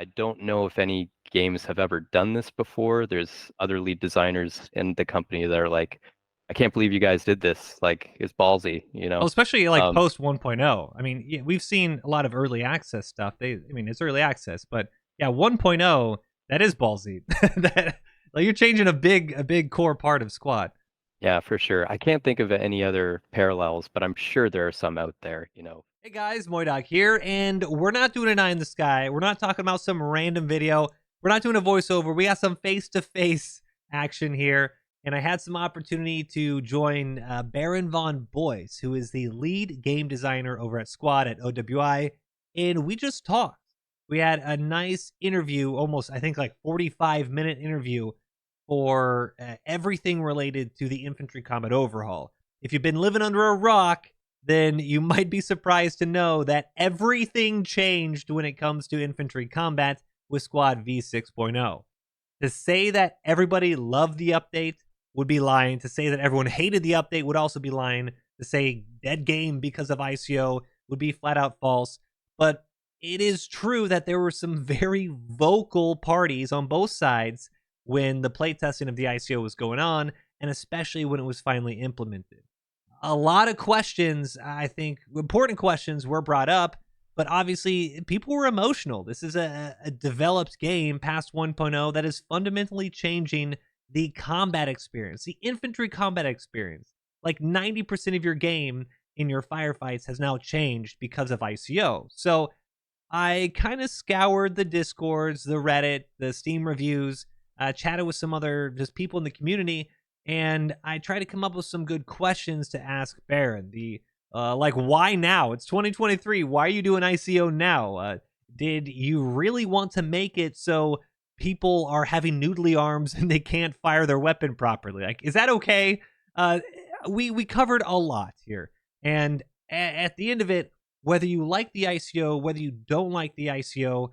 I don't know if any games have ever done this before. There's other lead designers in the company that are like, I can't believe you guys did this. Like, it's ballsy, you Well, know? especially like Um, post 1.0. I mean, yeah, we've seen a lot of early access stuff. I mean, it's early access, but yeah, 1.0, that is ballsy. that like you're changing a big core part of Squad. yeah, for sure. I can't think of any other parallels, but I'm sure there are some out there, you know? Hey guys, MoiDawg here, and we're not doing an eye in the sky. We're not talking about some random video. We're not doing a voiceover. We got some face-to-face action here, and I had some opportunity to join BaronVonBoyce, who is the lead game designer over at Squad at OWI, and we just talked. We had a nice interview, almost I think like 45-minute interview for everything related to the Infantry Combat Overhaul. If you've been living under a rock, then you might be surprised to know that everything changed when it comes to infantry combat with Squad V6.0. To say that everybody loved the update would be lying. To say that everyone hated the update would also be lying. To say dead game because of ICO would be flat out false. But it is true that there were some very vocal parties on both sides when the playtesting of the ICO was going on, and especially when it was finally implemented. A lot of questions, I think, important questions were brought up, but obviously people were emotional. This is a developed game past 1.0 that is fundamentally changing the combat experience, the infantry combat experience. Like 90% of your game in your firefights has now changed because of ICO. So I kind of scoured the Discords, the Reddit, the Steam reviews, chatted with some other just people in the community, and I tried to come up with some good questions to ask Baron. The like, why now? It's 2023. Why are you doing ICO now? Did you really want to make it so people are having noodly arms and they can't fire their weapon properly? Like, is that okay? We covered a lot here, and at the end of it, whether you like the ICO, whether you don't like the ICO,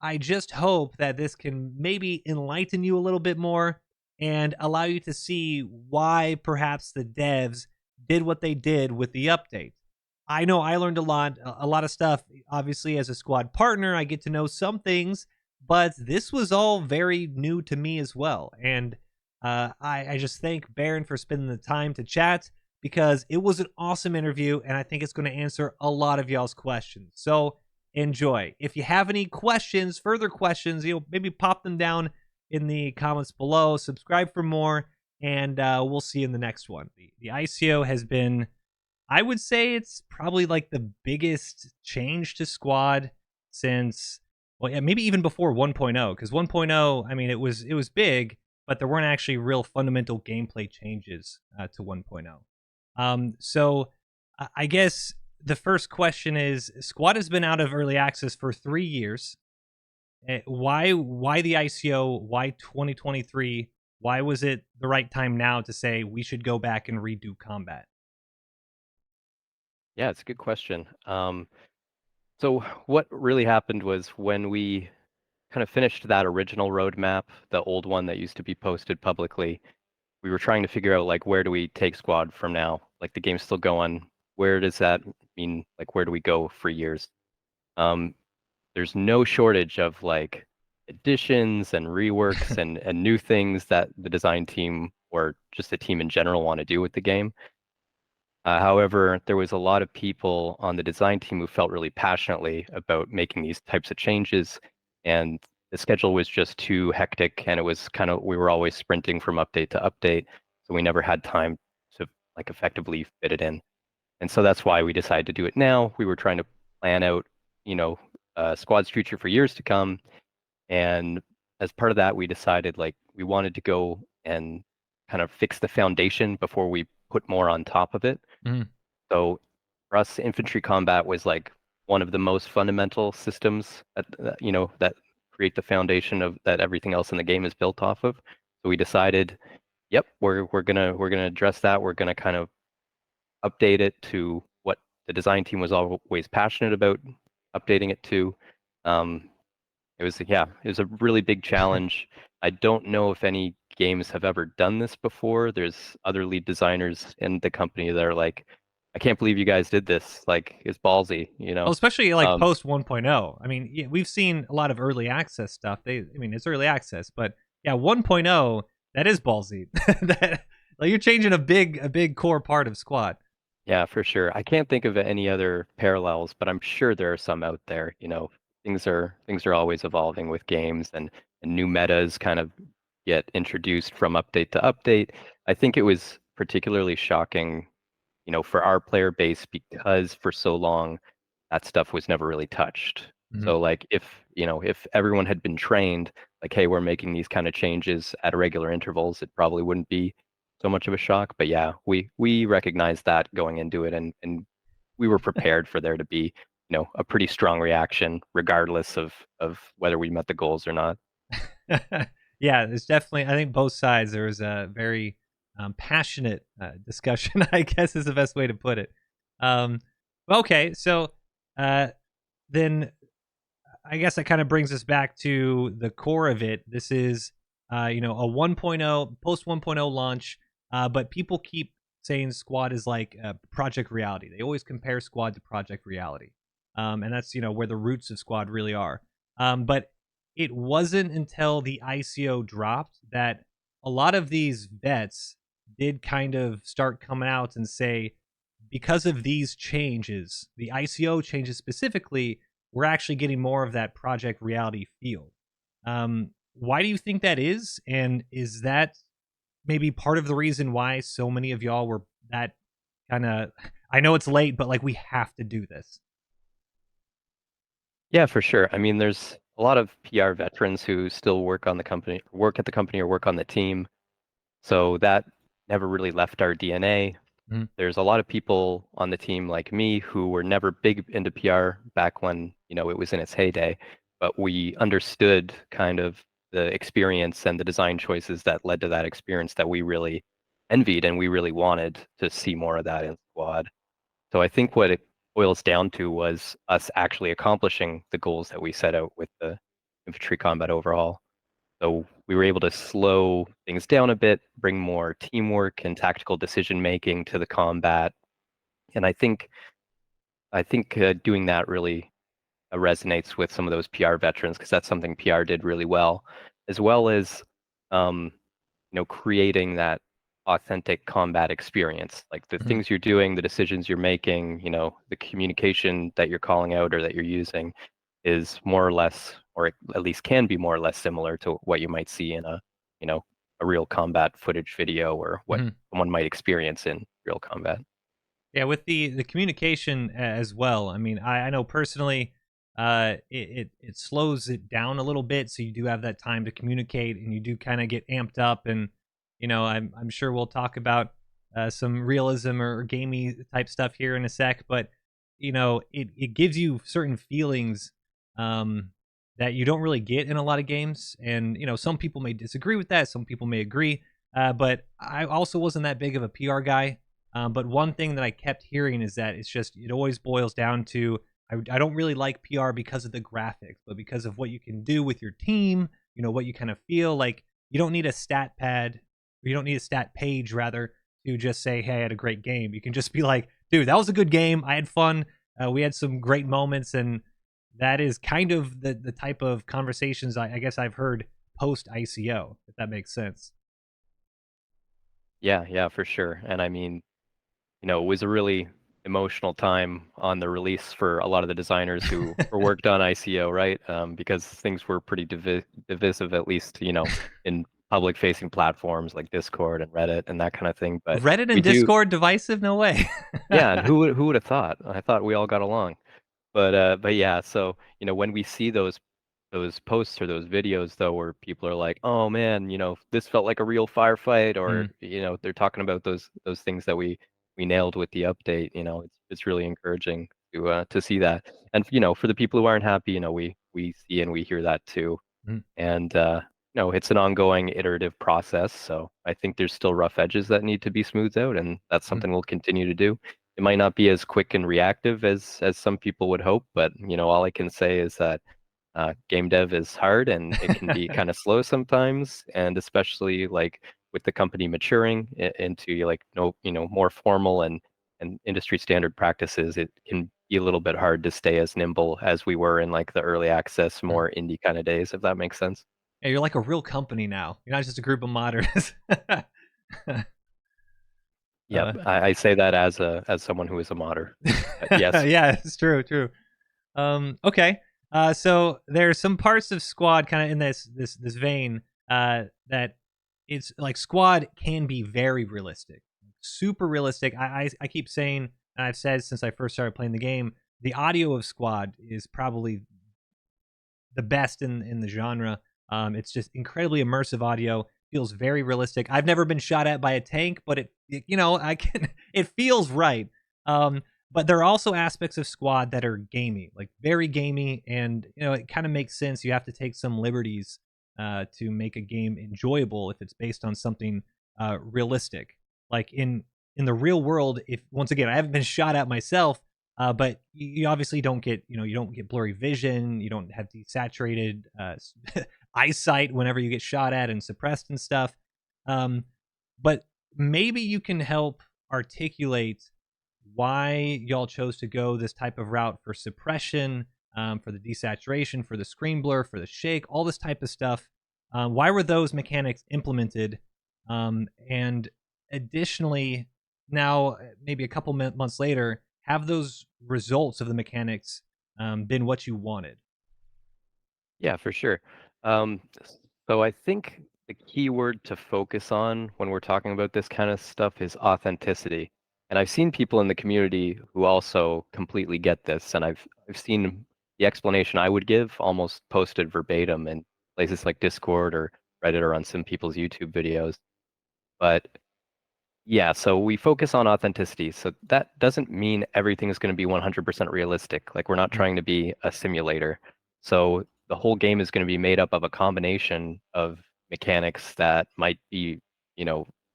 I just hope that this can maybe enlighten you a little bit more and allow you to see why perhaps the devs did what they did with the update. I know I learned a lot of stuff. Obviously, as a squad partner, I get to know some things, but this was all very new to me as well. And I just thank Baron for spending the time to chat because it was an awesome interview, and I think it's going to answer a lot of y'all's questions. So enjoy. If you have any questions, further questions, maybe pop them down in the comments below. Subscribe for more, and we'll see you in the next one. The ICO has been, I would say, it's probably like the biggest change to Squad since, well, yeah, maybe even before 1.0, because 1.0, I mean, it was big, but there weren't actually real fundamental gameplay changes to 1.0. So I guess the first question is, Squad has been out of early access for 3 years. Why the ICO? Why 2023? Why was it the right time now to say we should go back and redo combat? yeah, it's a good question. So what really happened was when we kind of finished that original roadmap, the old one that used to be posted publicly, we were trying to figure out like where do we take Squad from now? Like the game's still going. Where does that mean? Like where do we go for years? Um, there's no shortage of like additions and reworks and new things that the design team or just the team in general want to do with the game. However, there was a lot of people on the design team who felt really passionately about making these types of changes, and the schedule was just too hectic, and it was kind of we were always sprinting from update to update, so we never had time to like effectively fit it in. And so that's why we decided to do it now. We were trying to plan out, you know, Squad's future for years to come, and as part of that, we decided like we wanted to go and kind of fix the foundation before we put more on top of it. Mm. So for us, infantry combat was like one of the most fundamental systems that create the foundation of that everything else in the game is built off of. So we decided, yep, we're gonna address that. We're gonna kind of update it to what the design team was always passionate about updating it to. Um, it was a really big challenge. I don't know if any games have ever done this before. There's other lead designers in the company that are like, I can't believe you guys did this. Like, it's ballsy, you Well, know. especially like Um, post 1.0. I mean, yeah, we've seen a lot of early access stuff. I mean, it's early access, but yeah, 1.0, that is ballsy. That like you're changing a big core part of Squad. yeah, for sure. I can't think of any other parallels, but I'm sure there are some out there. You know, things are always evolving with games, and new metas kind of get introduced from update to update. I think it was particularly shocking, you know, for our player base because for so long that stuff was never really touched. Mhm. So like if, you know, if everyone had been trained, like, hey, we're making these kind of changes at regular intervals, it probably wouldn't be so much of a shock. But yeah, we recognized that going into it, and we were prepared for there to be, you know, a pretty strong reaction regardless of whether we met the goals or not. Yeah, it's definitely. I think both sides. There was a very passionate discussion. I guess is the best way to put it. Um, okay, so uh, then I guess that kind of brings us back to the core of it. This is, a 1.0 post 1.0 launch, but people keep saying Squad is like Project Reality. They always compare Squad to Project Reality, and that's where the roots of Squad really are. But it wasn't until the ICO dropped that a lot of these vets did kind of start coming out and say, because of these changes, the ICO changes specifically, we're actually getting more of that Project Reality feel. Why do you think that is? And is that maybe part of the reason why so many of y'all were that kind of? I know it's late, but like we have to do this. Yeah, for sure. I mean, there's a lot of PR veterans who still work on the company, work at the company or work on the team. So that never really left our DNA. Mhm. There's a lot of people on the team like me who were never big into PR back when, you know, it was in its heyday, but we understood kind of the experience and the design choices that led to that experience that we really envied and we really wanted to see more of that in Squad. So I think what it boils down to was us actually accomplishing the goals that we set out with the Infantry Combat Overhaul. So we were able to slow things down a bit, bring more teamwork and tactical decision making to the combat. And I think doing that really resonates with some of those PR veterans because that's something PR did really well, as well as um, you know, creating that authentic combat experience. Like the Mhm. things you're doing, the decisions you're making, you know, the communication that you're calling out or that you're using is more or less, or at least can be more or less similar to what you might see in a, you know, a real combat footage video or what Mhm. someone might experience in real combat. Yeah, with the communication as well. I mean, I know personally, it slows it down a little bit, so you do have that time to communicate, and you do kind of get amped up. And I'm sure we'll talk about some realism or gamey type stuff here in a sec. But it gives you certain feelings um, that you don't really get in a lot of games. And some people may disagree with that, some people may agree. But I also wasn't that big of a PR guy. But one thing that I kept hearing is that it always boils down to I don't really like PR because of the graphics, but because of what you can do with your team, what you kind of feel like. You don't need a stat pad, or you don't need a stat page rather, to just say, hey, I had a great game. You can just be like, dude, that was a good game. I had fun. We had some great moments. And that is kind of the type of conversations I guess I've heard post ICO, if that makes sense. Yeah, yeah, for sure. And I mean, you know, it was a really emotional time on the release for a lot of the designers who were worked on ICO, right? Because things were pretty divisive, at least, you know, in public facing platforms like Discord and Reddit and that kind of thing. But Reddit we and do, Discord divisive? No way. yeah, and who would have thought? I thought we all got along. But yeah, so you know, when we see those posts or those videos though where people are like, "Oh man, you know, this felt like a real firefight," or Mm, you know, they're talking about those things that we nailed with the update, you know, it's really encouraging to see that. And you know, for the people who aren't happy, you know, we see and we hear that too. mm, And you know, it's an ongoing iterative process, so I think there's still rough edges that need to be smoothed out, and that's mm. something we'll continue to do. It might not be as quick and reactive as some people would hope, but you know, all I can say is that game dev is hard and it can be kind of slow sometimes, and especially like with the company maturing into like no, you know, more formal and industry standard practices, it can be a little bit hard to stay as nimble as we were in like the early access, Mm. more indie kind of days, if that makes sense. Yeah, you're like a real company now. You're not just a group of modders. Yep, uh, I say that as someone who is a modder. Yes. yeah, it's true, true. Okay. So there's some parts of Squad kind of in this vein that it's like Squad can be very realistic, super realistic. I keep saying, and I've said since I first started playing the game, the audio of Squad is probably the best in the genre. It's just incredibly immersive audio. Feels very realistic. I've never been shot at by a tank, but I can. It feels right. But there are also aspects of Squad that are gamey, like very gamey, and it kind of makes sense. You have to take some liberties to make a game enjoyable if it's based on something realistic. Like in the real world, if once again I haven't been shot at myself, but you obviously don't get, you don't get blurry vision, you don't have desaturated eyesight whenever you get shot at and suppressed and stuff. Um, but maybe you can help articulate why y'all chose to go this type of route for suppression, for the desaturation, for the screen blur, for the shake, all this type of stuff. Why were those mechanics implemented? And additionally, now maybe a couple months later, have those results of the mechanics been what you wanted? Yeah, for sure. Um, so I think the key word to focus on when we're talking about this kind of stuff is authenticity. And I've seen people in the community who also completely get this, and I've seen the explanation I would give almost posted verbatim in places like Discord or Reddit or on some people's YouTube videos. But yeah, so we focus on authenticity. So that doesn't mean everything is going to be 100% realistic. Like we're not Mm. trying to be a simulator. So the whole game is going to be made up of a combination of mechanics that might be,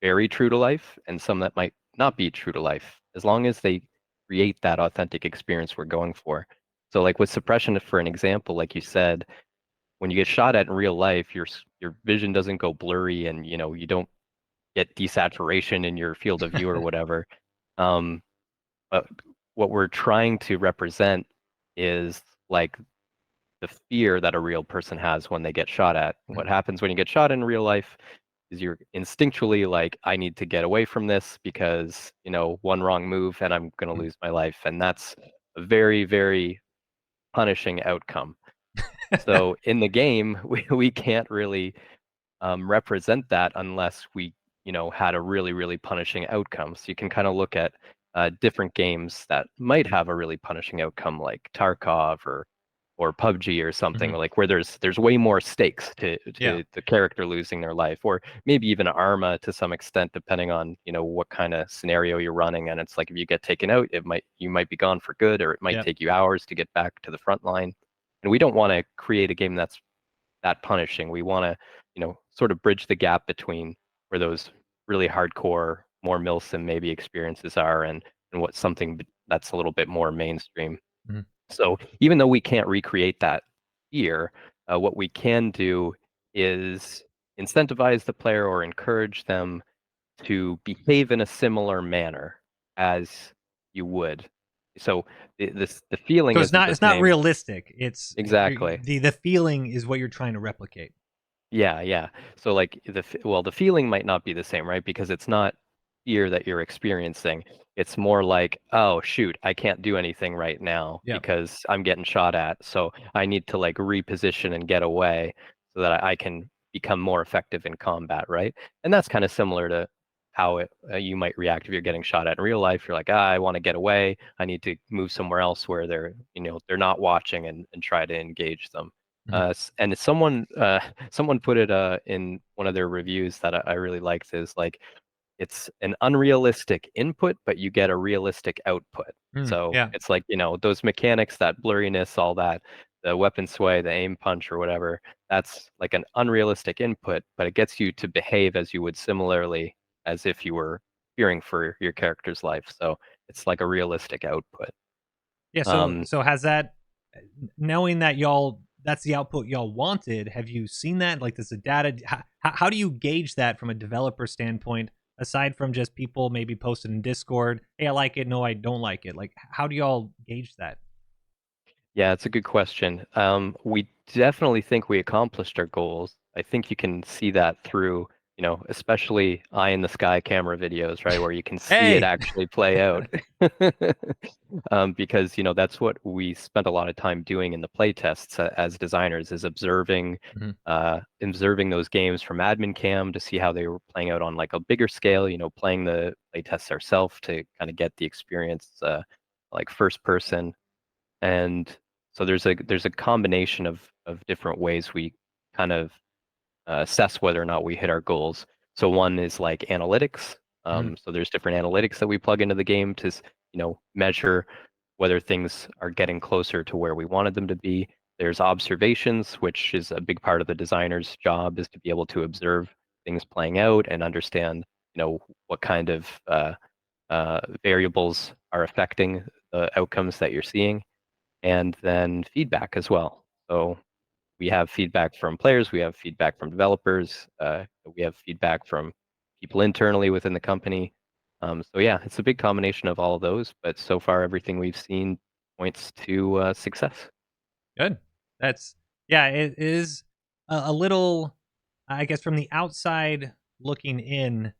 very true to life and some that might not be true to life, as long as they create that authentic experience we're going for. So like with suppression, for an example, like you said, when you get shot at in real life, your vision doesn't go blurry and you don't get desaturation in your field of view or whatever. Um, but what we're trying to represent is like the fear that a real person has when they get shot at. Mm. What happens when you get shot in real life is you're instinctually like, I need to get away from this because, one wrong move and I'm going to Mm. lose my life. And that's a very, very punishing outcome. So in the game, we can't really represent that unless we, had a really, really punishing outcome. So you can kind of look at different games that might have a really punishing outcome, like Tarkov or PUBG or something, Mhm. like where there's way more stakes to Yeah. the character losing their life, or maybe even Arma to some extent, depending on what kind of scenario you're running. And it's like if you get taken out, you might be gone for good, or it might Yep. take you hours to get back to the front line. And we don't want to create a game that's that punishing. We want to, sort of bridge the gap between where those really hardcore, more milsim maybe experiences are and what something that's a little bit more mainstream. Mhm. So even though we can't recreate that here, what we can do is incentivize the player or encourage them to behave in a similar manner as you would. So the feeling So it's isn't not the it's not same. realistic. It's Exactly. the feeling is what you're trying to replicate. Yeah, yeah. So like the feeling might not be the same, right? Because it's not fear that you're experiencing. It's more like, oh shoot, I can't do anything right now Yep. because I'm getting shot at. So I need to like reposition and get away so that I can become more effective in combat, right? And that's kind of similar to how you might react if you're getting shot at in real life. You're like, I want to get away. I need to move somewhere else where they're not watching and try to engage them. Mhm. And someone put it in one of their reviews that I really liked is like it's an unrealistic input, but you get a realistic output. Mm, So yeah. it's like, those mechanics, that blurriness, all that, the weapon sway, the aim punch or whatever, that's like an unrealistic input, but it gets you to behave as you would similarly as if you were fearing for your character's life. So it's like a realistic output. Yeah, so Um, so has that knowing that y'all that's the output y'all wanted, have you seen that? Like, does the data how do you gauge that from a developer standpoint? aside from just people maybe posting in Discord, hey, I like it, no, I don't like it. Like, how do y'all gauge that? Yeah, it's a good question. We definitely think we accomplished our goals. I think you can see that through, especially eye in the sky camera videos, right, where you can see it Hey. actually play out. Because, that's what we spent a lot of time doing in the play tests as designers, is Mhm. observing those games from admin cam to see how they were playing out on like a bigger scale, playing the play tests ourselves to kind of get the experience, like first person. And so there's a combination of different ways we kind of assess whether or not we hit our goals. So one is like analytics. Mhm. So there's different analytics that we plug into the game to, measure whether things are getting closer to where we wanted them to be. There's observations, which is a big part of the designer's job, is to be able to observe things playing out and understand, what kind of variables are affecting the outcomes that you're seeing, and then feedback as well. So we have feedback from players, we have feedback from developers, we have feedback from people internally within the company. So yeah, it's a big combination of all of those, but so far everything we've seen points to success. Good. That's yeah, it is a little I guess from the outside looking in,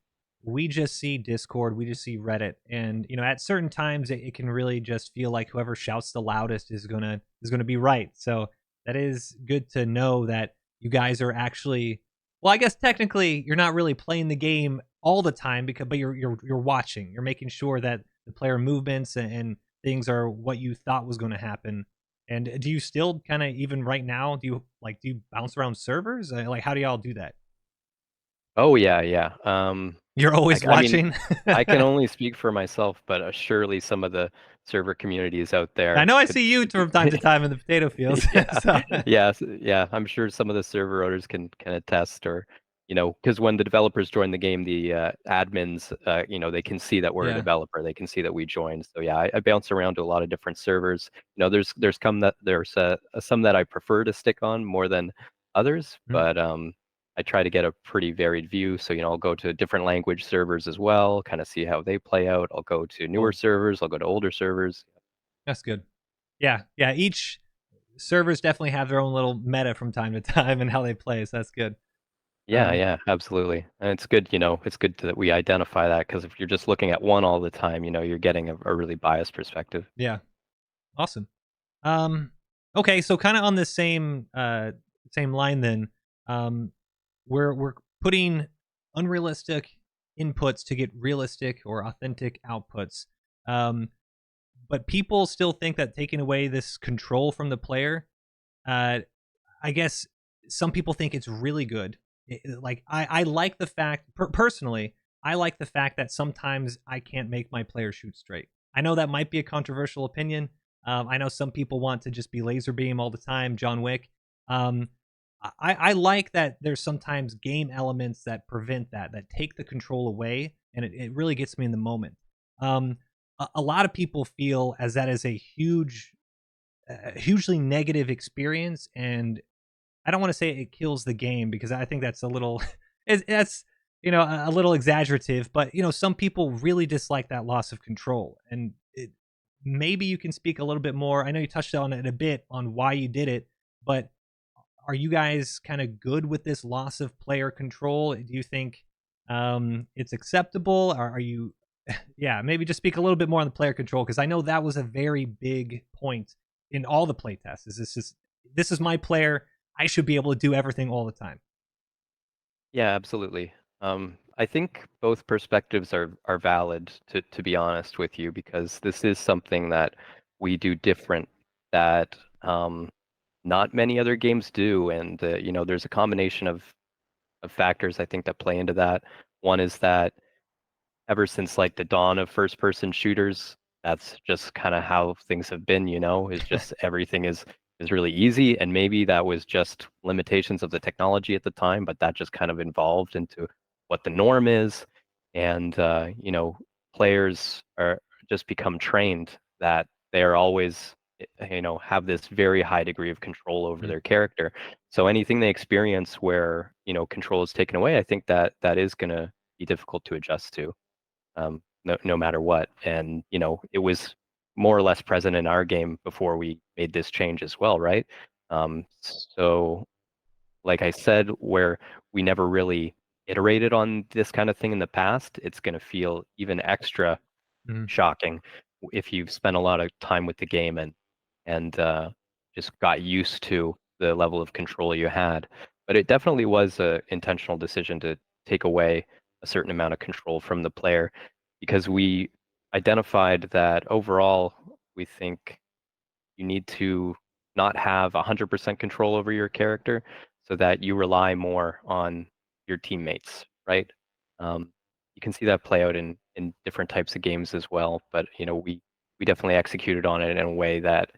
we just see Discord, we just see Reddit, and at certain times it can really just feel like whoever shouts the loudest is gonna be right. So that is good to know that you guys are actually well, I guess technically you're not really playing the game all the time because but you're watching. You're making sure that the player movements and things are what you thought was going to happen. And do you still kind of even right now do you bounce around servers? Like how do y'all do that? Oh yeah, yeah. You're I, always I mean, watching. I can only speak for myself, but surely some of the server communities out I there know I could. see you from time to time in the potato fields. Yeah, So yeah, yeah. I'm sure some of the server owners can attest, or because when the developers join the game, the admins, they can see that we're a yeah. developer. They can see that we joined. So yeah, I bounce around to a lot of different servers. There's some that I prefer to stick on more than others, Mhm. but I try to get a pretty varied view. So I'll go to different language servers as well, kind of see how they play out. I'll go to newer Cool. servers. I'll go to older servers. That's good. Yeah, yeah. Each servers definitely have their own little meta from time to time and how they play. So that's good. Yeah, yeah, absolutely. And it's good, it's good that we identify that, because if you're just looking at one all the time, you're getting a really biased perspective. Yeah. Awesome. Um, okay, so kind of on the same line then, um, we're putting unrealistic inputs to get realistic or authentic outputs. Um, but people still think that taking away this control from the player, uh, I guess some people think it's really good. Like I like the fact personally, I like the fact that sometimes I can't make my player shoot straight. I know that might be a controversial opinion. I know some people want to just be laser beam all the time, John Wick. Um, I like that there's sometimes game elements that prevent that take the control away, and it really gets me in the moment. A lot of people feel as that is a hugely negative experience, and I don't want to say it kills the game because I think that's a little that's a little exaggerative, but some people really dislike that loss of control, and maybe you can speak a little bit more. I know you touched on it a bit on why you did it, but are you guys kind of good with this loss of player control? Do you think it's acceptable? Or are you yeah, maybe just speak a little bit more on the player control because I know that was a very big point in all the playtests. This is my player. I should be able to do everything all the time. Yeah, absolutely. I think both perspectives are valid, to be honest with you, because this is something that we do different, that not many other games do, and there's a combination of factors I think that play into that. One is that ever since like the dawn of first person shooters, that's just kind of how things have been, is just everything is really easy. And maybe that was just limitations of the technology at the time, but that just kind of evolved into what the norm is. And players are just become trained that they are always have this very high degree of control over Mm. their character. So anything they experience where control is taken away, I think that is gonna be difficult to adjust to, no matter what. And it was more or less present in our game before we made this change as well, right? So like I said, where we never really iterated on this kind of thing in the past, it's going to feel even extra Mhm. shocking if you've spent a lot of time with the game and just got used to the level of control you had. But it definitely was a intentional decision to take away a certain amount of control from the player because we identified that overall we think you need to not have 100% control over your character so that you rely more on your teammates, right? You can see that play out in different types of games as well, but we definitely executed on it in a way that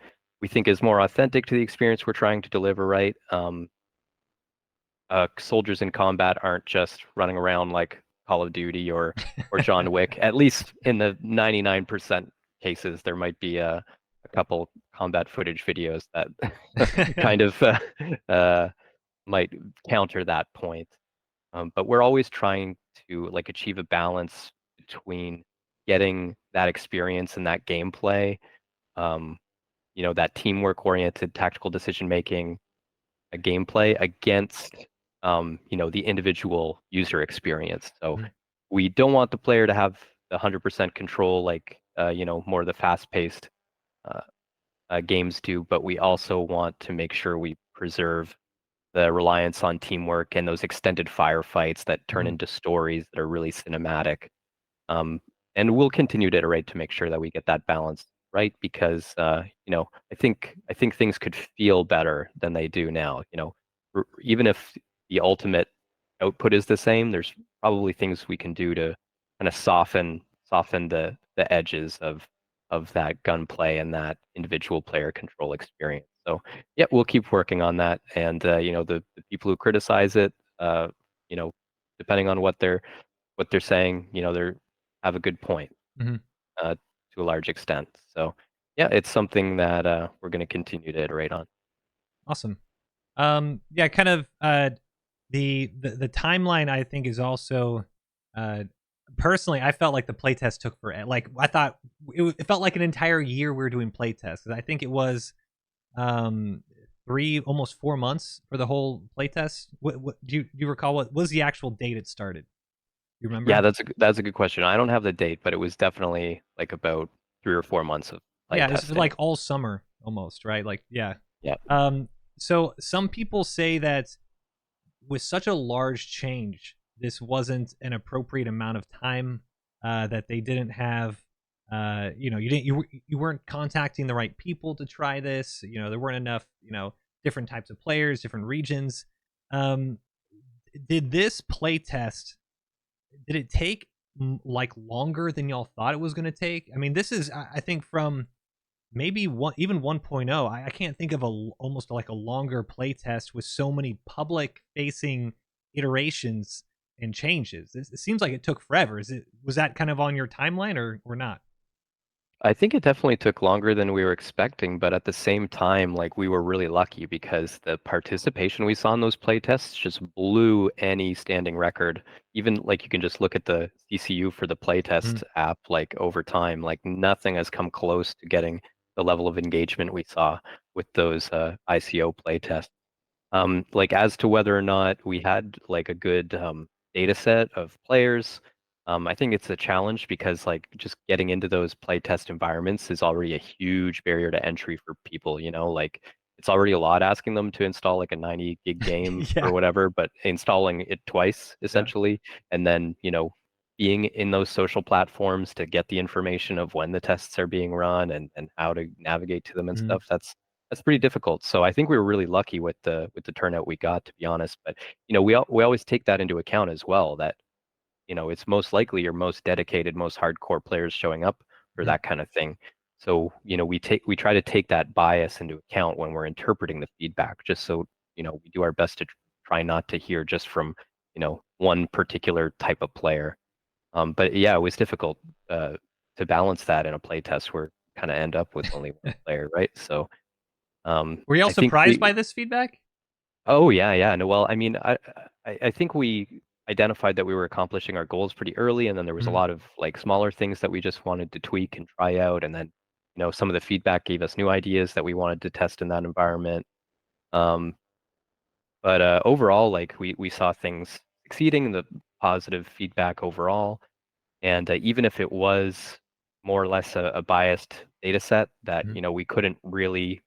we think is more authentic to the experience we're trying to deliver, right? Soldiers in combat aren't just running around like Call of Duty or John Wick. At least in the 99% cases, there might be a couple combat footage videos that kind of uh, might counter that point. But we're always trying to like achieve a balance between getting that experience and that gameplay, um, that teamwork-oriented tactical decision making a gameplay against the individual user experience. So Mhm. we don't want the player to have 100% control like more of the fast-paced uh, games do, but we also want to make sure we preserve the reliance on teamwork and those extended firefights that turn Mhm. into stories that are really cinematic. Um, and we'll continue to iterate to make sure that we get that balance right because I think things could feel better than they do now. Even if the ultimate output is the same, there's probably things we can do to kind of soften the edges of that gunplay and that individual player control experience. So yeah, we'll keep working on that. And the people who criticize it, you know, depending on what they're saying, they have a good point Mhm. uh, to a large extent. So yeah, it's something that we're going to continue to iterate on. Awesome. Yeah, kind of the timeline I think is also uh personally I felt like the playtest took for like I thought it felt like an entire year we were doing playtests. I think it was um 3 almost 4 months for the whole playtest. What do you recall what was the actual date it started? You Yeah, remember? that's a good question. I don't have the date, but it was definitely like about 3 or 4 months of play Yeah, it was testing. like all summer almost, right? Like yeah. Yeah. Um so some people say that with such a large change, this wasn't an appropriate amount of time. That they didn't have. You weren't contacting the right people to try this. There weren't enough. Different types of players, different regions. Um, did this play test? Did it take like longer than y'all thought it was going to take? I mean, this is I think from maybe one even 1.0 I can't think of almost like a longer playtest with so many public facing iterations and changes. It seems like it took forever. Was that kind of on your timeline or not? I think it definitely took longer than we were expecting, but at the same time, like we were really lucky because the participation we saw in those play tests just blew any standing record. Even like you can just look at the CCU for the Mhm. playtest app, like over time, like nothing has come close to getting the level of engagement we saw with those ICO play tests. Like as to whether or not we had like a good data set of players, I think it's a challenge because like just getting into those playtest environments is already a huge barrier to entry for people, like it's already a lot asking them to install like a 90 gig game Yeah. or whatever, but installing it twice Yeah. essentially, and then, being in those social platforms to get the information of when the tests are being run and how to navigate to them and Mhm. stuff, that's pretty difficult. So I think we were really lucky with the turnout we got, to be honest. But we always take that into account as well. That it's most likely your most dedicated, most hardcore players showing up for Mhm. that kind of thing. So we try to take that bias into account when we're interpreting the feedback, just so we do our best to try not to hear just from one particular type of player. But yeah, it was difficult to balance that in a play test where kind of end up with only one player, right? So. Were y'all I think surprised we. by this feedback? Oh yeah, yeah. No, well, I mean, I think we identified that we were accomplishing our goals pretty early, and then there was a Mhm. lot of like smaller things that we just wanted to tweak and try out, and then some of the feedback gave us new ideas that we wanted to test in that environment. Um, but overall, like we saw things succeeding, the positive feedback overall, and even if it was more or less a biased data set that Mhm. we couldn't really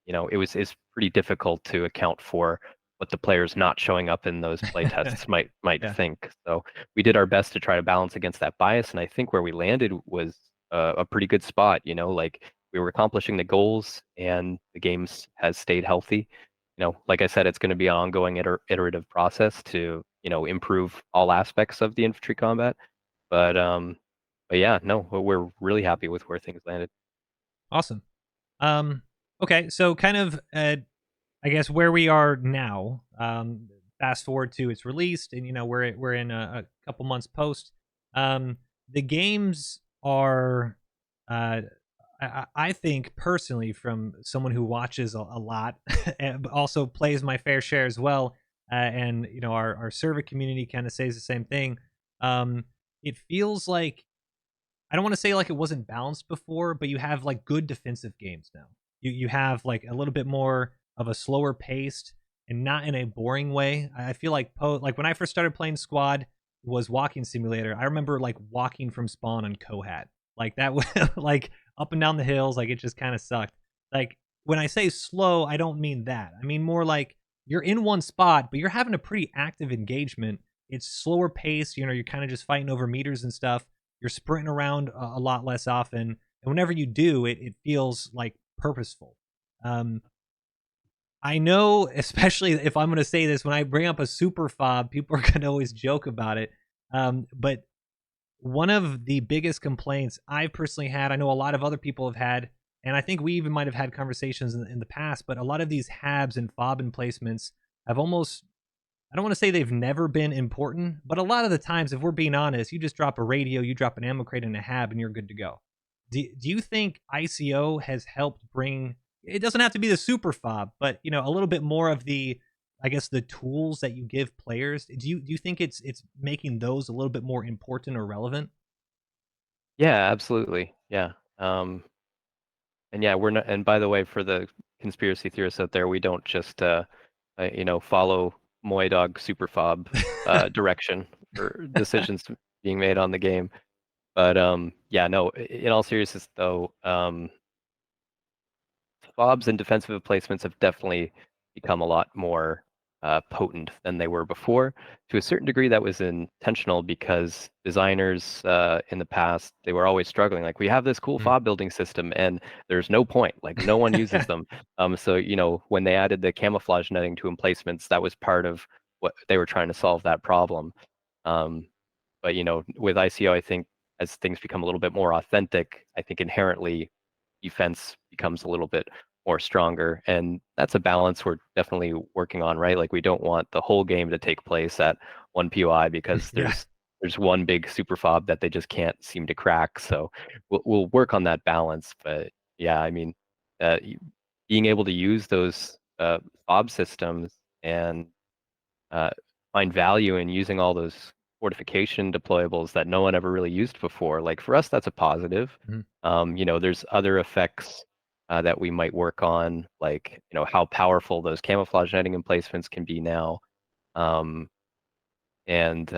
it's pretty difficult to account for what the players not showing up in those play tests might Yeah. think. So we did our best to try to balance against that bias, and I think where we landed was a pretty good spot. Like we were accomplishing the goals, and the games has stayed healthy. Like I said, it's going to be an ongoing iterative process to improve all aspects of the infantry combat. But yeah, no, we're really happy with where things landed. Awesome. Um, okay, so kind of, I guess where we are now. Fast forward to its released, and we're in a couple months post. The games are, I think personally, from someone who watches a lot, and also plays my fair share as well, and our server community kind of says the same thing. It feels like, I don't want to say like it wasn't balanced before, but you have like good defensive games now. You have like a little bit more of a slower paced and not in a boring way. I feel like like when I first started playing Squad was walking simulator. I remember like walking from spawn on Kohat. Like that was like up and down the hills, like it just kind of sucked. Like when I say slow, I don't mean that. I mean more like you're in one spot, but you're having a pretty active engagement. It's slower pace, you're kind of just fighting over meters and stuff. You're sprinting around a lot less often, and whenever you do, it feels like purposeful. Um, I know, especially if I'm going to say this, when I bring up a super fob, people are going to always joke about it. But one of the biggest complaints I've personally had, I know a lot of other people have had, and I think we even might have had conversations in the past, but a lot of these habs and fob emplacements have almost, I don't want to say they've never been important, but a lot of the times, if we're being honest, you just drop a radio, you drop an ammo crate and a hab, and you're good to go. Do you think ICO has helped bring? It doesn't have to be the super fob, but a little bit more of the, I guess, the tools that you give players. Do you think it's making those a little bit more important or relevant? Yeah, absolutely. Yeah. And yeah, we're not. And by the way, for the conspiracy theorists out there, we don't just follow MoiDawg superfob direction for decisions being made on the game. But yeah, no. In all seriousness, though, fobs and defensive placements have definitely become a lot more potent than they were before. To a certain degree, that was intentional because designers in the past, they were always struggling. Like, we have this cool Mm. fob building system, and there's no point. Like, no one uses them. So, when they added the camouflage netting to emplacements, that was part of what they were trying to solve that problem. Um, but, with ICO, I think as things become a little bit more authentic, I think inherently defense becomes a little bit more stronger. And that's a balance we're definitely working on, right? Like we don't want the whole game to take place at one POI because Yeah. there's one big super fob that they just can't seem to crack. So we'll work on that balance. But yeah, I mean, being able to use those fob systems and uh, find value in using all those fortification deployables that no one ever really used before. Like for us, that's a positive. Mhm. There's other effects that we might work on, like how powerful those camouflage netting emplacements can be now, and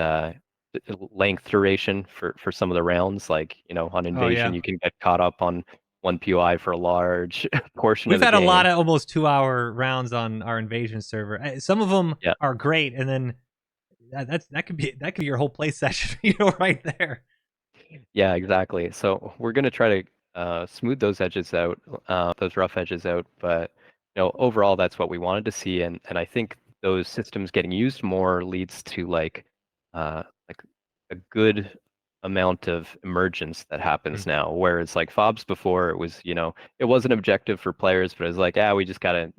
length duration for some of the rounds. Like on Oh invasion, yeah. you can get caught up on one POI for a large portion of We've the had a lot game. of almost 2-hour rounds on our invasion server. Some of them Yeah. are great, and then that could be your whole play session, right there. Yeah, exactly. So we're gonna try to smooth those edges out, those rough edges out. But overall, that's what we wanted to see, and I think those systems getting used more leads to like a good amount of emergence that Mm. happens now. Whereas like fobs before, it was it was an objective for players, but it was like, we just gotta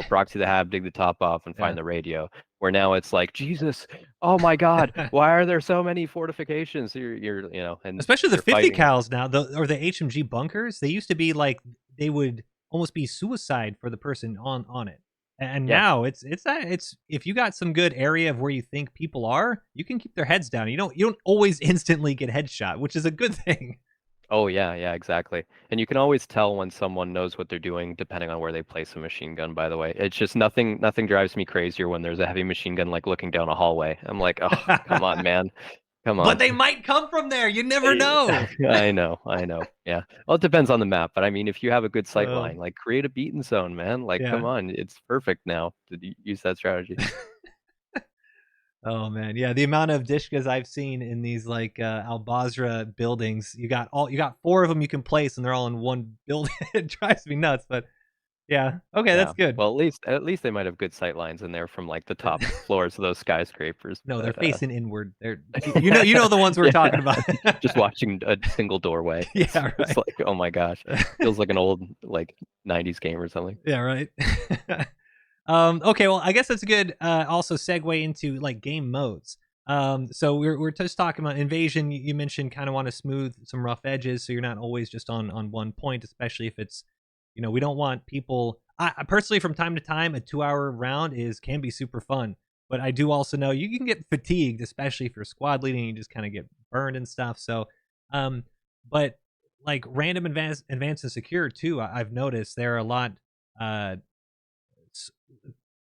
proxy the hab, dig the top off, and Yeah. find the radio. Where now it's like, Jesus, oh my God, why are there so many fortifications? And Especially the you're 50 fighting. cals now, or the HMG bunkers. They used to be like, they would almost be suicide for the person on it. And Yeah. now it's if you got some good area of where you think people are, you can keep their heads down. You don't always instantly get headshot, which is a good thing. Oh yeah, yeah, exactly. And you can always tell when someone knows what they're doing depending on where they place a machine gun, by the way. It's just nothing drives me crazier when there's a heavy machine gun like looking down a hallway. I'm like, "Oh, come on, man. Come But on." they might come from there. You never Eh, know. I know, I know. Yeah. Well, it depends on the map, but I mean, if you have a good sight Oh, line, like create a beaten zone, man. Like, come yeah. on, it's perfect now to use that strategy. Oh man, yeah. The amount of dishkas I've seen in these like Al Basra buildings, you got four of them you can place, and they're all in one building. It drives me nuts, but yeah. Okay, that's Yeah. good. Well, at least they might have good sight lines in there from like the top floors of those skyscrapers. No, they're But facing inward. They're you know the ones we're yeah, talking about. just watching a single doorway. It's Yeah, it's right. like, oh my gosh, feels like an old like 90s game or something. Yeah, right. Okay, well, I guess that's a good also segue into like game modes. So we're just talking about invasion. You mentioned kind of want to smooth some rough edges, so you're not always just on one point, especially if it's, we don't want people. I personally, from time to time, a 2 hour round can be super fun, but I do also know you can get fatigued, especially if you're squad leading. You just kind of get burned and stuff. So, um, but like random advance and secure too, I've noticed there are a lot. Uh,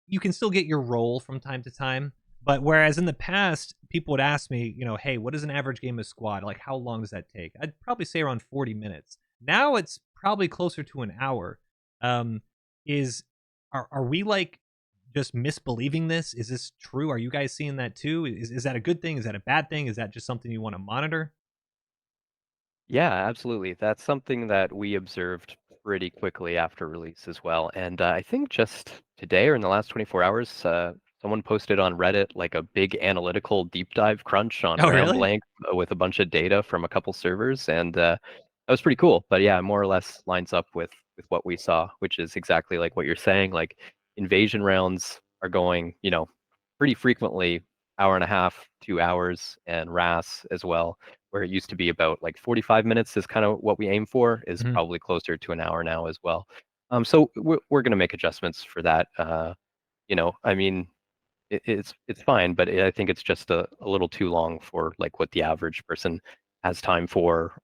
you can still get your role from time to time. But whereas in the past, people would ask me, hey, what is an average game of squad? Like, how long does that take? I'd probably say around 40 minutes. Now it's probably closer to an hour. Um, is are we like just misbelieving this? Is this true? Are you guys seeing that too? Is that a good thing? Is that a bad thing? Is that just something you want to monitor? Yeah, absolutely. That's something that we observed pretty quickly after release as well. And I think just today or in the last 24 hours, someone posted on Reddit like a big analytical deep dive crunch on Oh, round really? blank with a bunch of data from a couple servers, and that was pretty cool. But yeah, more or less lines up with what we saw, which is exactly like what you're saying. Like invasion rounds are going, pretty frequently hour and a half, 2 hours, and RAS as well where it used to be about like 45 minutes is kind of what we aim for, is Hmm. probably closer to an hour now as well. So we're going to make adjustments for that. I mean, it's fine, but I think it's just a little too long for like what the average person has time for.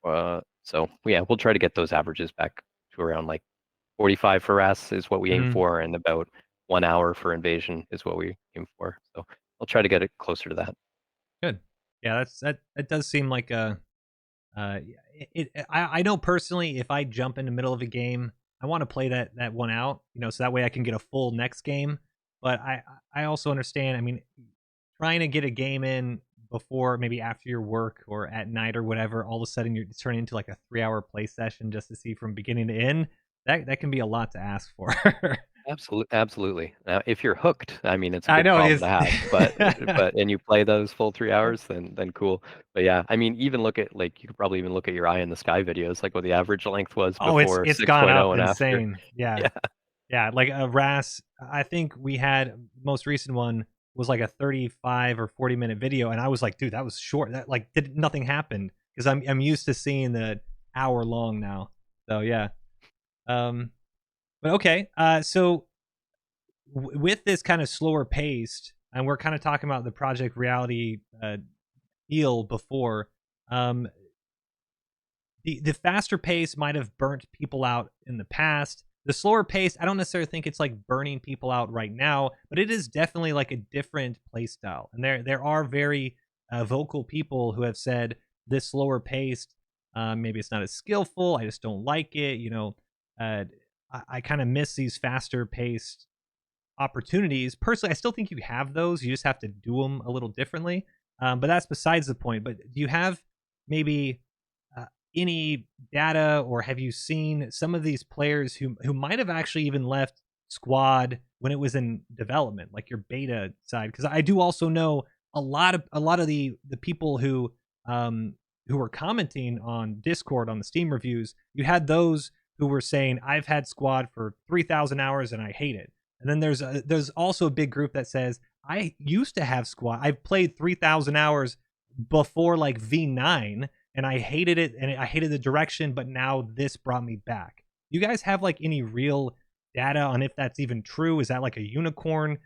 So yeah, we'll try to get those averages back to around like 45 for RAS is what we aim Hmm. for, and about 1 hour for invasion is what we aim for. So I'll try to get it closer to that. Good. Yeah, that does seem like a I know personally, if I jump in the middle of a game, I want to play that one out, so that way I can get a full next game. But I also understand. I mean, trying to get a game in before maybe after your work or at night or whatever, all of a sudden you're turning into like a 3 hour play session just to see from beginning to end. That can be a lot to ask for. Absolutely, absolutely. Now, if you're hooked, I mean, it's a I good know it problem to is. have. But and you play those full 3 hours, then cool. But yeah, I mean, even look at like you could probably even look at your eye in the sky videos, like what the average length was Oh, before it's gone 6.0 up and after. insane. Yeah. Yeah, Yeah, like a RAS, I think we had most recent one was like a 35 or 40-minute video, and I was like, dude, that was short. That like did nothing happened because I'm used to seeing the hour long now. So yeah. Um, but okay. So with this kind of slower paced, and we're kind of talking about the Project Reality deal before. Um, the faster pace might have burnt people out in the past. The slower pace, I don't necessarily think it's like burning people out right now, but it is definitely like a different play style. And there are very vocal people who have said this slower paced, maybe it's not as skillful. I just don't like it. Uh, I kind of miss these faster paced opportunities. Personally, I still think you have those. You just have to do them a little differently. But that's besides the point. But do you have maybe uh, any data, or have you seen some of these players who might have actually even left Squad when it was in development, like your beta side? Because I do also know a lot of the people who were commenting on Discord on the Steam reviews. You had those who were saying, "I've had Squad for 3,000 hours and I hate it." And then there's also a big group that says, "I used to have Squad. I've played 3,000 hours before like V9, and I hated it, and I hated the direction, but now this brought me back." You guys have like any real data on if that's even true? Is that like a unicorn?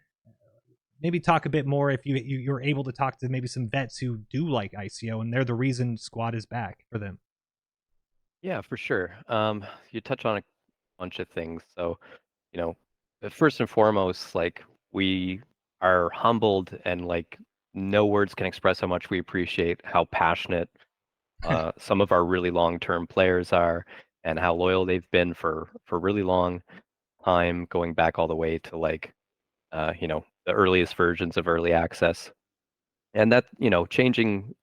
Maybe talk a bit more if you're able to talk to maybe some vets who do like ICO and they're the reason Squad is back for them. Yeah, for sure. You touch on a bunch of things. So, you know, first and foremost, like we are humbled and like no words can express how much we appreciate how passionate some of our really long-term players are and how loyal they've been for really long time, going back all the way to like the earliest versions of early access. And that, changing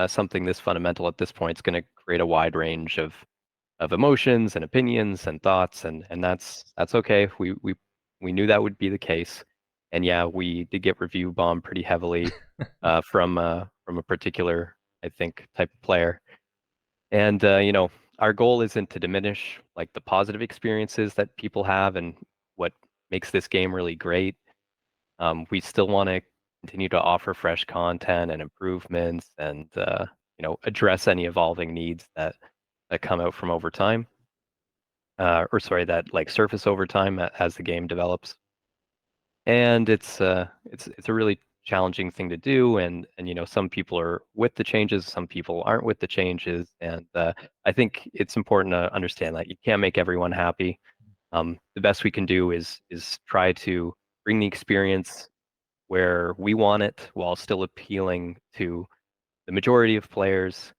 something this fundamental at this point is going to create a wide range of emotions and opinions and thoughts, and that's okay. We knew that would be the case, and yeah, we did get review bombed pretty heavily from a particular, I think, type of player. And our goal isn't to diminish like the positive experiences that people have and what makes this game really great. We still want to continue to offer fresh content and improvements and address any evolving needs that come out from over time. Or sorry, that like surface over time as the game develops. And it's a really challenging thing to do, and some people are with the changes, some people aren't with the changes, and I think it's important to understand that you can't make everyone happy. The best we can do is try to bring the experience where we want it while still appealing to the majority of players.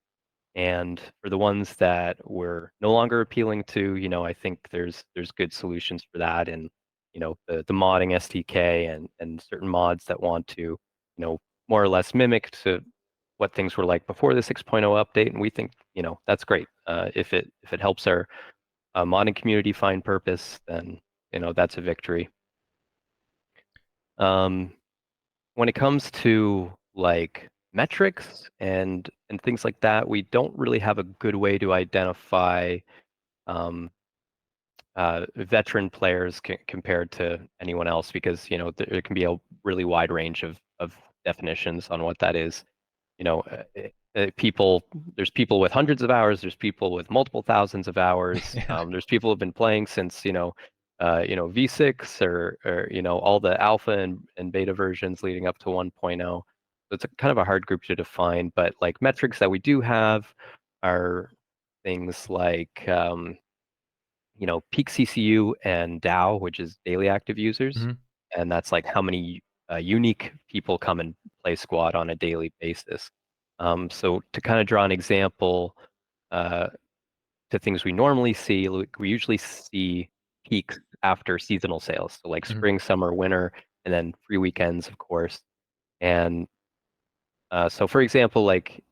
And for the ones that we're no longer appealing to, I think there's good solutions for that. And, the modding SDK and certain mods that want to, more or less mimic to what things were like before the 6.0 update. And we think, that's great. If it helps our modding community find purpose, then, that's a victory. Um, when it comes to like metrics and things like that, we don't really have a good way to identify um, veteran players compared to anyone else because there can be a really wide range of definitions on what that is. People, there's people with hundreds of hours, there's people with multiple thousands of hours, Yeah. there's people who've been playing since V6 or all the alpha and beta versions leading up to 1.0. So it's a kind of a hard group to define, but like metrics that we do have are things like peak CCU and DAO, which is daily active users, Mhm. and that's like how many unique people come and play Squad on a daily basis. So to kind of draw an example uh, to things we normally see, we usually see peaks after seasonal sales, so like Mhm. spring, summer, winter, and then free weekends, of course. And so, for example, like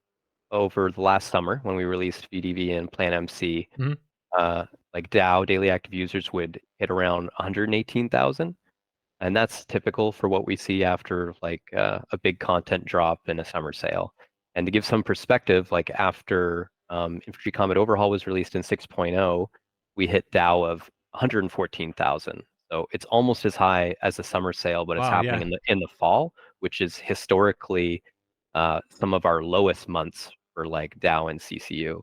over the last summer when we released VDV and Plan MC, Mhm. uh, like DAO daily active users would hit around 118,000. And that's typical for what we see after like a big content drop in a summer sale. And to give some perspective, like after Infantry Combat Overhaul was released in 6.0, we hit DAO of 114,000. So it's almost as high as the summer sale, but it's Wow. happening Yeah. in the fall, which is historically some of our lowest months for like DAO and CCU.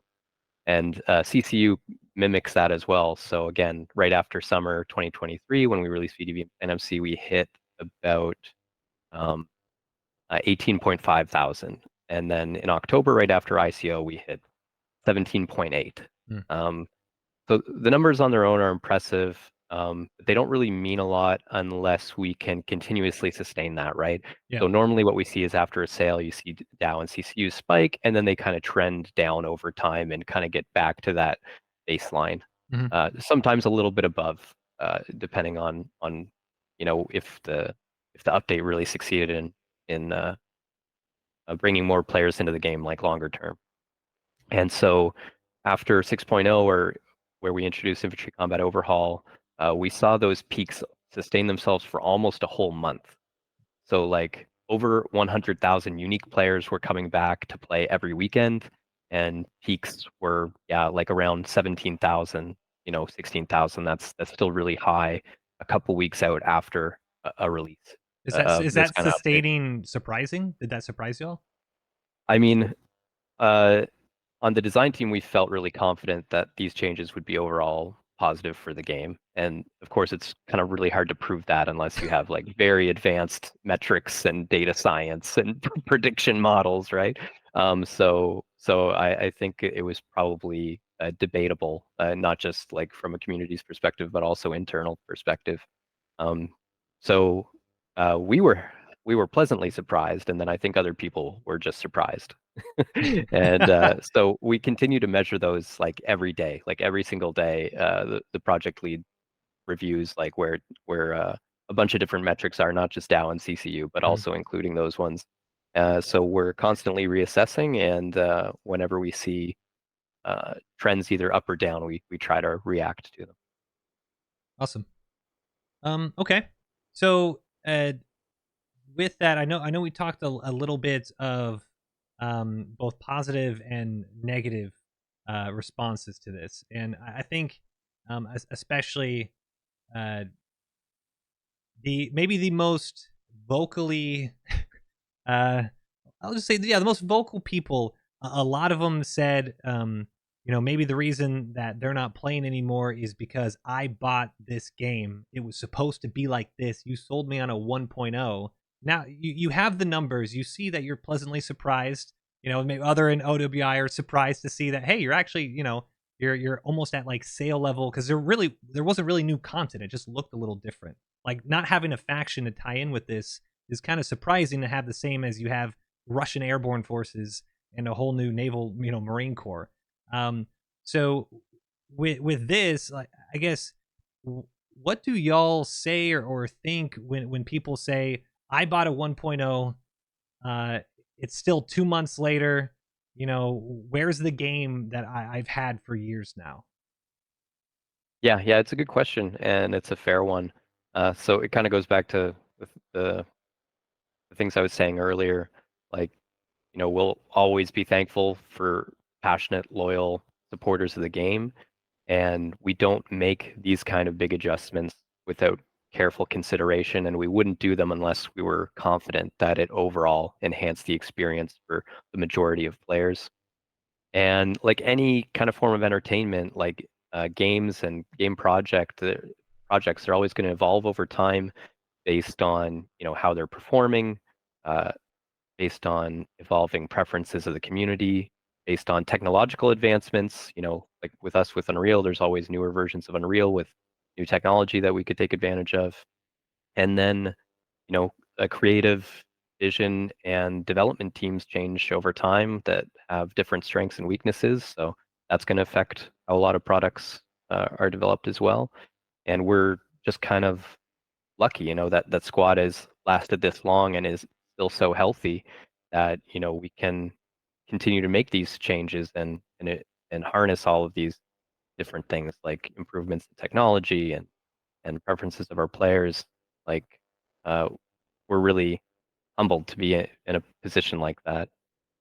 And CCU mimics that as well. So again, right after summer 2023, when we released VDV and MC, we hit about um, 18.5 thousand. And then in October, right after ICO, we hit 17.8. Mm. Um, so the numbers on their own are impressive. But they don't really mean a lot unless we can continuously sustain that, right? Yeah. So normally what we see is after a sale, you see Dow and CCU spike, and then they kind of trend down over time and kind of get back to that baseline. Mhm. Sometimes a little bit above, depending on if the update really succeeded in bringing more players into the game like longer term. And so after 6.0, or where we introduced Infantry Combat Overhaul, we saw those peaks sustain themselves for almost a whole month. So like over 100,000 unique players were coming back to play every weekend, and peaks were like around 17,000, 16,000. That's still really high. A couple weeks out after a release of Is this that kind of update. sustaining surprising? Did that surprise y'all? I mean, uh, on the design team, we felt really confident that these changes would be overall positive for the game. And of course, it's kind of really hard to prove that unless you have like very advanced metrics and data science and prediction models, right? So I think it was probably debatable, not just like from a community's perspective, but also internal perspective. Um, so we were pleasantly surprised, and then I think other people were just surprised. And so we continue to measure those like every day, like every single day. The project lead reviews like where a bunch of different metrics are, not just DAO and CCU, but Mhm. also including those ones. So we're constantly reassessing, and whenever we see trends either up or down, we try to react to them. Awesome. Okay. So with that, I know we talked a little bit of both positive and negative responses to this, and I think especially uh, the maybe the most vocally uh, I'll just say, yeah, the most vocal people, a lot of them said, maybe the reason that they're not playing anymore is because I bought this game. It was supposed to be like this. You sold me on a 1.0. Now you have the numbers. You see that you're pleasantly surprised. Maybe other in OWI are surprised to see that, hey, you're actually, you're almost at like sale level, because there wasn't really new content. It just looked a little different. Like not having a faction to tie in with this is kind of surprising to have the same as you have Russian airborne forces and a whole new naval, Marine Corps. So with this, like, I guess, what do y'all say or think when people say, I bought a 1.0, it's still 2 months later, where's the game that I've had for years now? Yeah, it's a good question, and it's a fair one. So it kind of goes back to the things I was saying earlier. Like, we'll always be thankful for passionate, loyal supporters of the game, and we don't make these kind of big adjustments without careful consideration, and we wouldn't do them unless we were confident that it overall enhanced the experience for the majority of players. And like any kind of form of entertainment, like games and game projects are always going to evolve over time based on how they're performing, uh, based on evolving preferences of the community, based on technological advancements. Like with us with Unreal, there's always newer versions of Unreal with new technology that we could take advantage of. And then, a creative vision and development teams change over time that have different strengths and weaknesses. So that's going to affect how a lot of products are developed as well. And we're just kind of lucky, that Squad has lasted this long and is still so healthy that, we can continue to make these changes and harness all of these different things like improvements in technology and preferences of our players. Like, uh, we're really humbled to be in a position like that.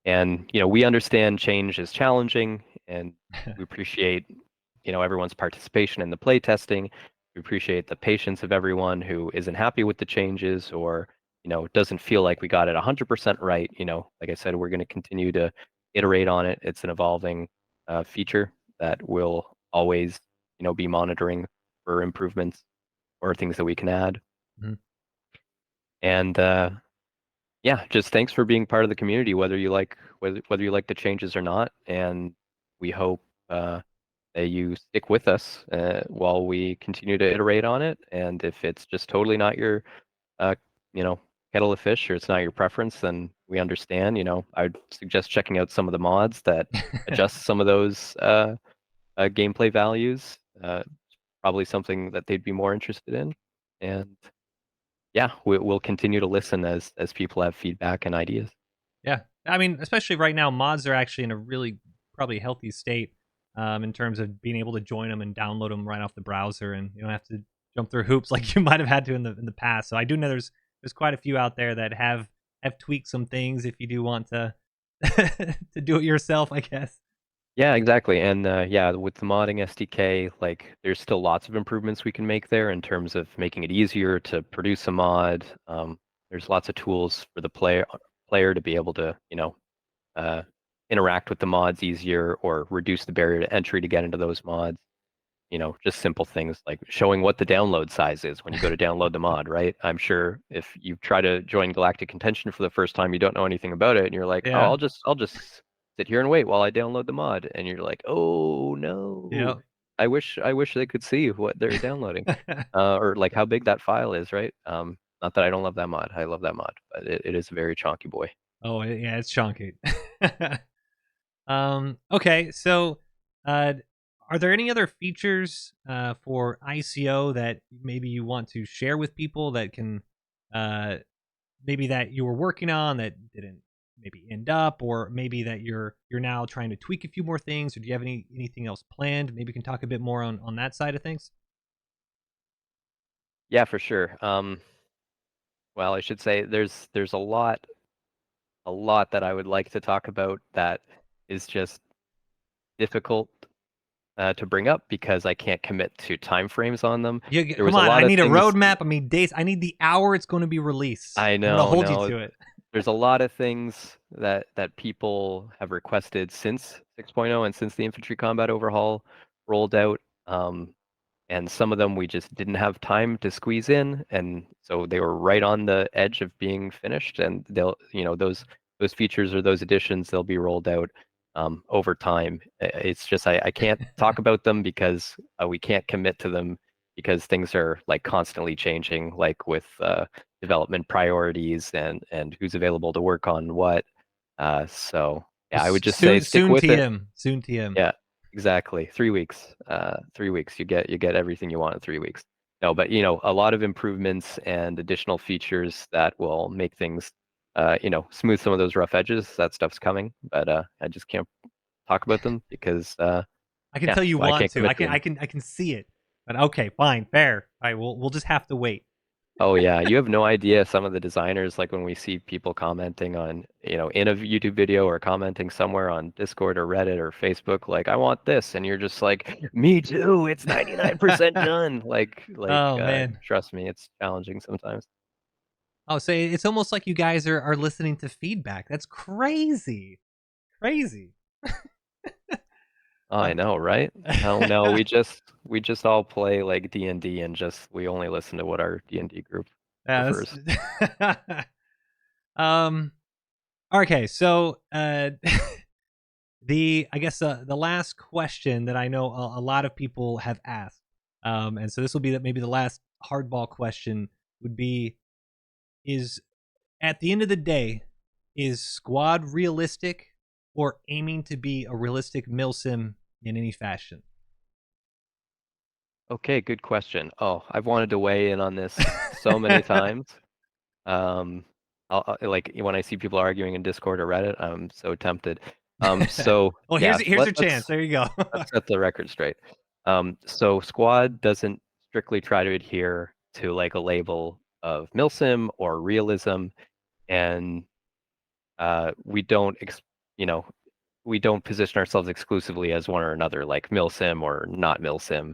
And, we understand change is challenging, and we appreciate, everyone's participation in the playtesting. We appreciate the patience of everyone who isn't happy with the changes or, doesn't feel like we got it 100% right. Like I said, we're going to continue to iterate on it. It's an evolving feature that we'll always, be monitoring for improvements or things that we can add. Mhm. And yeah, just thanks for being part of the community, whether you like the changes or not. And we hope that you stick with us while we continue to iterate on it. And if it's just totally not your uh, you know, kettle of fish or it's not your preference, then we understand. I'd suggest checking out some of the mods that adjust some of those gameplay values. Probably something that they'd be more interested in. And yeah, we'll continue to listen as people have feedback and ideas. Yeah, I mean, especially right now, mods are actually in a really probably healthy state in terms of being able to join them and download them right off the browser, and you don't have to jump through hoops like you might have had to in the past. So I do know there's quite a few out there that have tweaked some things if you do want to to do it yourself, I guess. Yeah, exactly. And yeah, with the modding SDK, like there's still lots of improvements we can make there in terms of making it easier to produce a mod. There's lots of tools for the player to be able to, uh, interact with the mods easier or reduce the barrier to entry to get into those mods. just simple things like showing what the download size is when you go to download the mod, right? I'm sure if you try to join Galactic Contention for the first time, you don't know anything about it, and you're like, oh, Yeah. I'll just sit here and wait while I download the mod, and you're like, oh no, Yep. I wish they could see what they're downloading, or like how big that file is, right? Not that I don't love that mod, I love that mod, but it is a very chonky boy. Oh yeah, it's chunky. Okay, so uh, are there any other features for ICO that maybe you want to share with people that can uh, maybe that you were working on that didn't maybe end up, or maybe that you're now trying to tweak a few more things, or do you have anything else planned? Maybe you can talk a bit more on that side of things. Yeah, for sure. Well, I should say there's a lot that I would like to talk about that is just difficult to bring up because I can't commit to time frames on them. There Come was a on, I lot of need a things. roadmap. I mean dates. I need the hour it's going to be released. I I'm going to know, hold you no, to it. there's a lot of things that people have requested since 6.0 and since the Infantry Combat Overhaul rolled out. And some of them we just didn't have time to squeeze in, and so they were right on the edge of being finished. And they'll, those features or those additions, they'll be rolled out over time. It's just I can't talk about them because we can't commit to them because things are like constantly changing, like with development priorities and who's available to work on what. So Well, yeah, I would just say stick soon with it. TM, soon TM. Yeah, exactly. 3 weeks. 3 weeks. You get everything you want in 3 weeks. No, but a lot of improvements and additional features that will make things, smooth some of those rough edges. That stuff's coming, but I just can't talk about them because, I can yeah, tell you well, I want can't to. commit to them. I can see it. But okay, fine, fair. All right, we'll just have to wait. Oh yeah, you have no idea some of the designers, like when we see people commenting on, in a YouTube video or commenting somewhere on Discord or Reddit or Facebook, like, I want this, and you're just like, me too, it's 99% done. Oh man. Trust me, it's challenging sometimes. Oh, so it's almost like you guys are listening to feedback. That's crazy. Crazy. Oh, Uh, I know, right? Oh no, we just all play like D&D and just we only listen to what our D&D group yeah, prefers. um okay, so the I guess the last question that I know a lot of people have asked, and so this will be maybe the last hardball question would be: is at the end of the day, is Squad realistic or aiming to be a realistic milsim in any fashion? Okay, good question. Oh, I've wanted to weigh in on this so many times. Um, like when I see people arguing in Discord or Reddit, I'm so tempted. So Well, yeah, here's let, your chance. let's There you go. let's set the record straight. So Squad doesn't strictly try to adhere to like a label of milsim or realism, and we don't, you know, we don't position ourselves exclusively as one or another, like milsim or not milsim.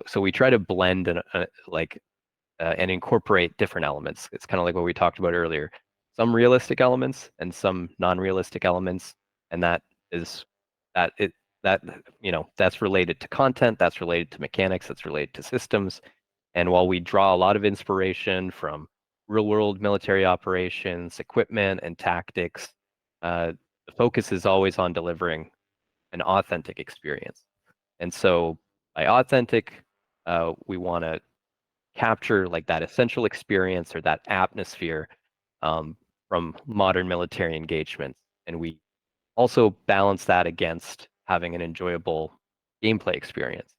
So we try to blend and incorporate different elements. It's kind of like what we talked about earlier. Some realistic elements and some non-realistic elements, and that is that it that that's related to content, that's related to mechanics, that's related to systems. And while we draw a lot of inspiration from real-world military operations, equipment, and tactics, the focus is always on delivering an authentic experience. And so by authentic, we want to capture like that essential experience or that atmosphere um, from modern military engagements. And we also balance that against having an enjoyable gameplay experience.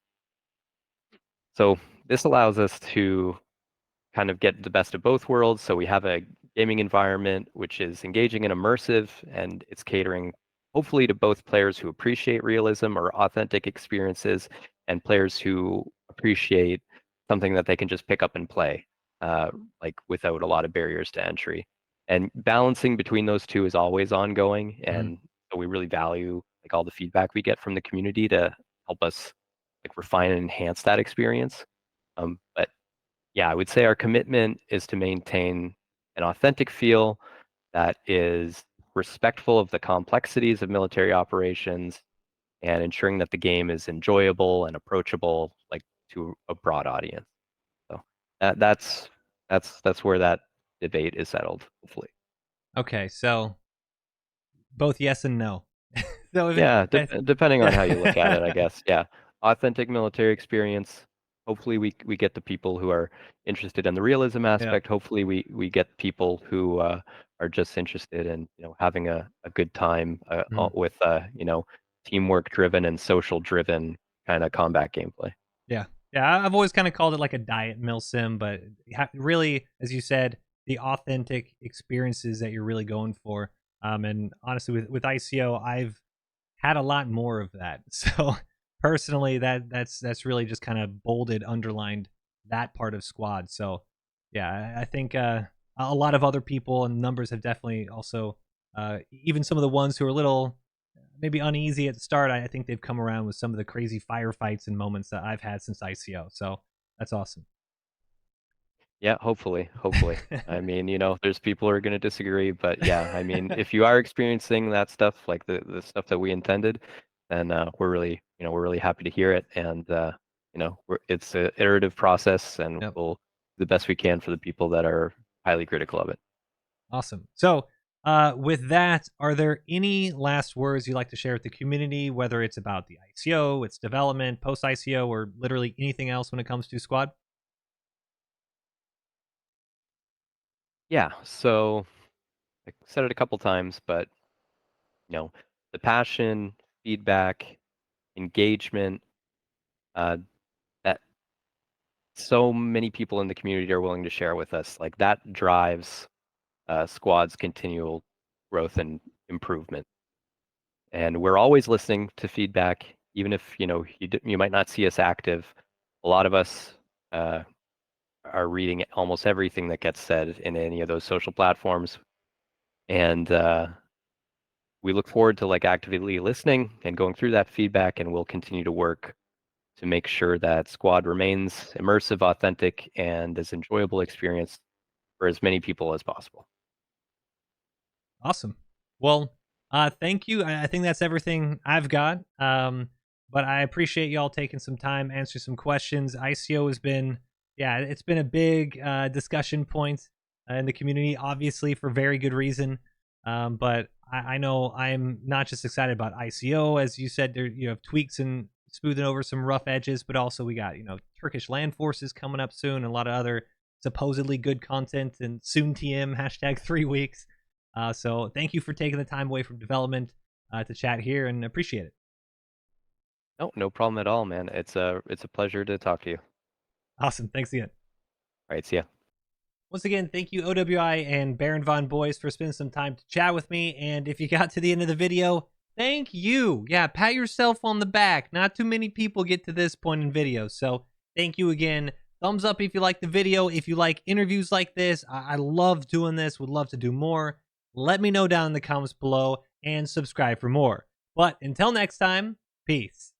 So this allows us to kind of get the best of both worlds. So we have a gaming environment which is engaging and immersive, and it's catering hopefully to both players who appreciate realism or authentic experiences and players who appreciate something that they can just pick up and play, like without a lot of barriers to entry. And balancing between those two is always ongoing, Mhm. and so we really value like all the feedback we get from the community to help us like refine and enhance that experience. But yeah, I would say our commitment is to maintain an authentic feel that is respectful of the complexities of military operations, and ensuring that the game is enjoyable and approachable, like to a broad audience. So that's where that debate is settled, hopefully. Okay, so both yes and no. So Yeah, if depending on how you look at it, I yeah. guess. Yeah, authentic military experience. Hopefully, we get the people who are interested in the realism Yeah. aspect. Hopefully, we get people who are just interested in having a good time Mhm. with teamwork driven and social driven kind of combat gameplay. Yeah. Yeah, I've always kind of called it like a diet milsim, but really, as you said, the authentic experiences that you're really going for. And honestly, with ICO, I've had a lot more of that. So personally, that's really just kind of bolded, underlined that part of Squad. So yeah, I think a lot of other people and numbers have definitely also, even some of the ones who are a little maybe uneasy at the start, I think they've come around with some of the crazy firefights and moments that I've had since ICO. So that's awesome. Yeah, hopefully. I mean, there's people who are going to disagree, but yeah, I mean, if you are experiencing that stuff, like the stuff that we intended, then we're really happy to hear it, and it's an iterative process, and Yep. we'll do the best we can for the people that are highly critical of it. Awesome. So, with that, are there any last words you'd like to share with the community, whether it's about the ICO, its development, post ICO, or literally anything else when it comes to Squad? Yeah, so I said it a couple times, but you know, the passion, feedback, engagement, uh, that so many people in the community are willing to share with us. Like that drives Squad's continual growth and improvement. And we're always listening to feedback, even if you might not see us active. A lot of us uh, are reading almost everything that gets said in any of those social platforms, and we look forward to like actively listening and going through that feedback. And we'll continue to work to make sure that Squad remains immersive, authentic, and as enjoyable experience for as many people as possible. Awesome. Well, thank you. I think that's everything I've got. But I appreciate y'all taking some time, answering some questions. ICO has been, yeah, it's been a big discussion point in the community, obviously for very good reason. But I know I'm not just excited about ICO, as you said, there you have tweaks and smoothing over some rough edges, but also we got Turkish land forces coming up soon, and a lot of other supposedly good content, and soon TM hashtag 3 weeks. So thank you for taking the time away from development to chat here, and appreciate it. No problem at all, man. It's a pleasure to talk to you. Awesome. Thanks again. All right, see ya. Once again, thank you OWI and BaronVonBoyce for spending some time to chat with me. And if you got to the end of the video, thank you. Yeah, pat yourself on the back. Not too many people get to this point in videos. So thank you again. Thumbs up if you like the video. If you like interviews like this, I love doing this. Would love to do more. Let me know down in the comments below and subscribe for more. But until next time, peace.